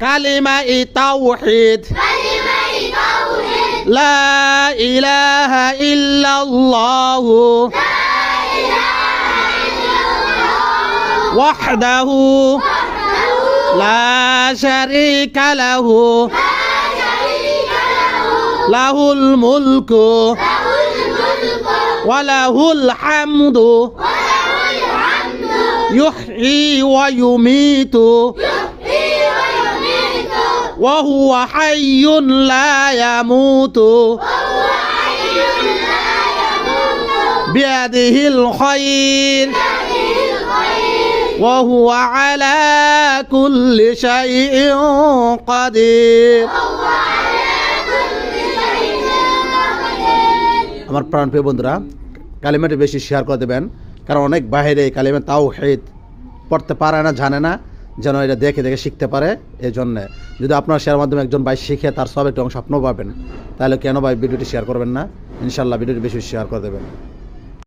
কালিমায়ে তাওহীদ লা ইলাহা ইল্লাল্লাহু ওয়াহদাহু লা শারীকা লাহু লাহুল মুলকু ওয়া লাহুল হামদু ইউহয়ী ওয়া ইউমীতু ওয়া হুয়া হাইয়্যুন লা ইয়ামুতু বিয়াদিহিল খায়র ওয়া হুয়া আলা কুল্লি শাইইন কাদির। আমার প্রাণপ্রিয় বন্ধুরা, কালিমাটি বেশি শেয়ার করে দেবেন, কারণ অনেক বাইরে এই কালিমা তাওহীদ পড়তে পারে না, জানে না, যেন এটা দেখে দেখে শিখতে পারে। এই জন্যে যদি আপনার শেয়ার মাধ্যমে একজন ভাই শিখে তার সব একটু অংশ আপনিও পাবেন, তাহলে কেন ভাই ভিডিওটি শেয়ার করবেন না? ইনশাল্লাহ ভিডিওটি বেশি শেয়ার করে দেবেন।